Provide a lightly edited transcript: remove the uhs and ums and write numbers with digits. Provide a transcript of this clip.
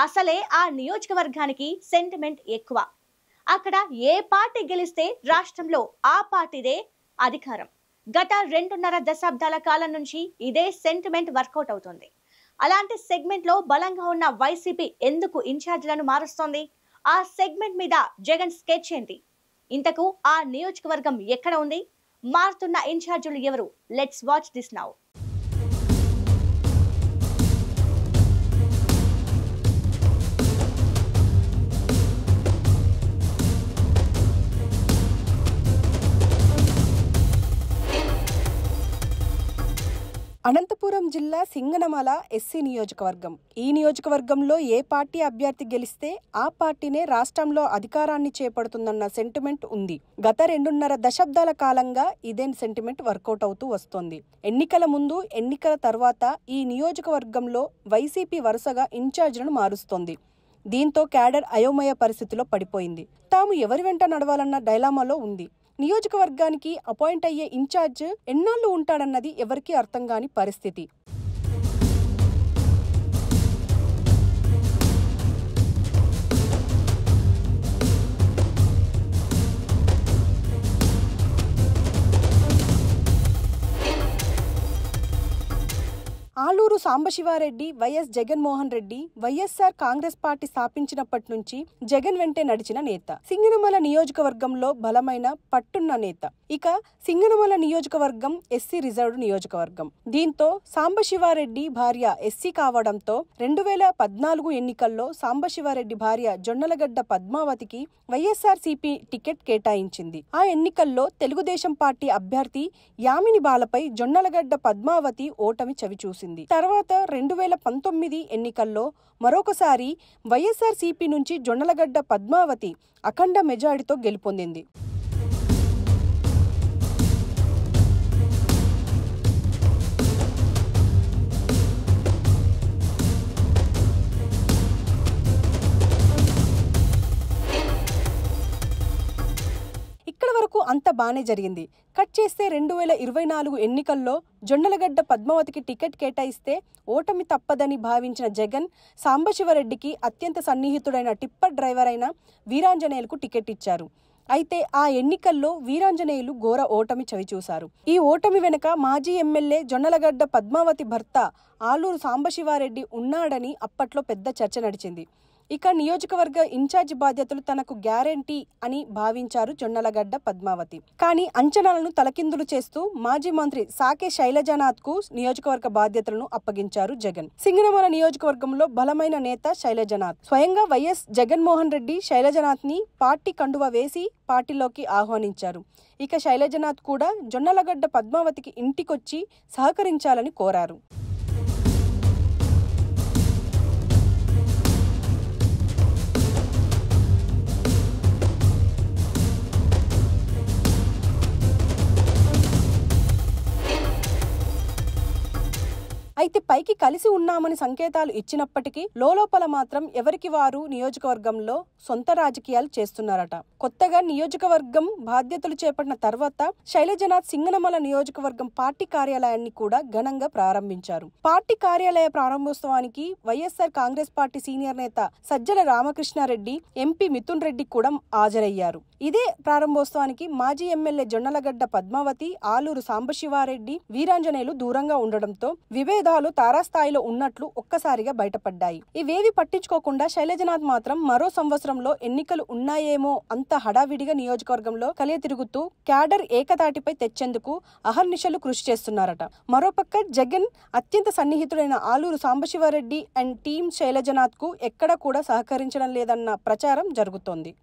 అసలే ఆ నియోజకవర్గానికి సెంటిమెంట్ ఎక్కువ. అక్కడ ఏ పార్టీ గెలిస్తే రాష్ట్రంలో ఆ పార్టీదే అధికారం. గత 2.5 దశాబ్దాల కాలం నుంచి ఇదే సెంటిమెంట్ వర్కౌట్ అవుతుంది. అలాంటి సెగ్మెంట్ లో బలంగా ఉన్న వైసీపీ ఎందుకు ఇన్ఛార్జీలను మారుస్తోంది? ఆ సెగ్మెంట్ మీద జగన్ స్కెచ్ ఏంటి? ఇంతకు ఆ నియోజకవర్గం ఎక్కడ ఉంది? మారుతున్న ఇన్ఛార్జీలు ఎవరు? Let's watch this now. Anantapur జిల్లా సింగనమల ఎస్సీ నియోజకవర్గం. ఈ నియోజకవర్గంలో ఏ పార్టీ అభ్యర్థి గెలిస్తే ఆ పార్టీనే రాష్ట్రంలో అధికారాన్ని చేపడుతుందన్న సెంటిమెంట్ ఉంది. గత 2.5 దశాబ్దాల కాలంగా ఇదే సెంటిమెంట్ వర్కౌట్ అవుతూ వస్తోంది. ఎన్నికల ముందు, ఎన్నికల తర్వాత ఈ నియోజకవర్గంలో వైసీపీ వరుసగా ఇన్ఛార్జీలను మారుస్తోంది. దీంతో క్యాడర్ అయోమయ పరిస్థితిలో పడిపోయింది. తాము ఎవరి వెంట నడవాలన్న డైలామాలో ఉంది. నియోజకవర్గానికి అపాయింట్ అయ్యే ఇన్ఛార్జ్ ఎన్నాళ్ళు ఉంటాడన్నది ఎవరికీ అర్థం కాని పరిస్థితి. ఆలూరు సాంబశివారెడ్డి, వైఎస్ జగన్మోహన్ రెడ్డి వైఎస్ఆర్ కాంగ్రెస్ పార్టీ స్థాపించినప్పటి నుంచి జగన్ వెంటే నడిచిన నేత. సింగనమల నియోజకవర్గంలో బలమైన పట్టున్న నేత. ఇక సింగనమల నియోజకవర్గం ఎస్సీ రిజర్వ్డ్ నియోజకవర్గం. దీంతో సాంబశివారెడ్డి భార్య ఎస్సీ కావడంతో 2014 ఎన్నికల్లో సాంబశివారెడ్డి భార్య జొన్నలగడ్డ పద్మావతికి వైఎస్ఆర్సీపీ టికెట్ కేటాయించింది. ఆ ఎన్నికల్లో తెలుగుదేశం పార్టీ అభ్యర్థి యామిని బాలపై జొన్నలగడ్డ పద్మావతి ఓటమి చవిచూసింది. తర్వాత 2019 ఎన్నికల్లో మరొకసారి వైఎస్ఆర్సీపీ నుంచి జొన్నలగడ్డ పద్మావతి అఖండ మెజారిటీతో గెలుపొందింది. ఇక్కడ వరకు అంత బానే జరిగింది. కట్ చేస్తే 2024 ఎన్నికల్లో జొన్నలగడ్డ పద్మావతికి టికెట్ కేటాయిస్తే ఓటమి తప్పదని భావించిన జగన్ సాంబశివరెడ్డికి అత్యంత సన్నిహితుడైన టిప్పర్ డ్రైవర్ అయిన వీరాంజనేయులకు టికెట్ ఇచ్చారు. అయితే ఆ ఎన్నికల్లో వీరాంజనేయులు ఘోర ఓటమి చవిచూశారు. ఈ ఓటమి వెనుక మాజీ ఎమ్మెల్యే జొన్నలగడ్డ పద్మావతి భర్త ఆలూరు సాంబశివారెడ్డి ఉన్నాడని అప్పట్లో పెద్ద చర్చ నడిచింది. ఇక నియోజకవర్గ ఇన్ఛార్జి బాధ్యతలు తనకు గ్యారెంటీ అని భావించారు జొన్నలగడ్డ పద్మావతి. కానీ అంచనాలను తలకిందులు చేస్తూ మాజీ మంత్రి సాకే శైలజనాథ్ కు నియోజకవర్గ బాధ్యతలను అప్పగించారు జగన్. సింగనమల నియోజకవర్గంలో బలమైన నేత శైలజనాథ్. స్వయంగా వైఎస్ జగన్మోహన్ రెడ్డి శైలజనాథ్ ని పార్టీ కండువ వేసి పార్టీలోకి ఆహ్వానించారు. ఇక శైలజనాథ్ కూడా జొన్నలగడ్డ పద్మావతికి ఇంటికొచ్చి సహకరించాలని కోరారు. అయితే పైకి కలిసి ఉన్నామని సంకేతాలు ఇచ్చినప్పటికీ లోలోపల మాత్రం ఎవరికి వారు నియోజకవర్గంలో సొంత రాజకీయాలు చేస్తున్నారట. కొత్తగా నియోజకవర్గం బాధ్యతలు చేపట్టిన తర్వాత శైలజనాథ్ సింగనమల నియోజకవర్గం పార్టీ కార్యాలయాన్ని కూడా ఘనంగా ప్రారంభించారు. పార్టీ కార్యాలయ ప్రారంభోత్సవానికి వైఎస్ఆర్ కాంగ్రెస్ పార్టీ సీనియర్ నేత సజ్జల రామకృష్ణారెడ్డి, ఎంపీ మిథున్ రెడ్డి కూడా హాజరయ్యారు. ఇదే ప్రారంభోత్సవానికి మాజీ ఎమ్మెల్యే జొన్నలగడ్డ పద్మావతి, ఆలూరు సాంబశివారెడ్డి, వీరాంజనేయులు దూరంగా ఉండడంతో విభేదాలు తారాస్థాయిలో ఉన్నట్లు ఒక్కసారిగా బయటపడ్డాయి. ఇవేవి పట్టించుకోకుండా శైలజనాథ్ మాత్రం మరో సంవత్సరంలో ఎన్నికలు ఉన్నాయేమో అంత హడావిడిగా నియోజకవర్గంలో కలియ తిరుగుతూ క్యాడర్ ఏకతాటిపై తెచ్చేందుకు అహర్నిశలు కృషి చేస్తున్నారట. మరోపక్క జగన్ అత్యంత సన్నిహితుడైన ఆలూరు సాంబశివారెడ్డి అండ్ టీం శైలజనాథ్ కు ఎక్కడ కూడా సహకరించడం లేదన్న ప్రచారం జరుగుతోంది.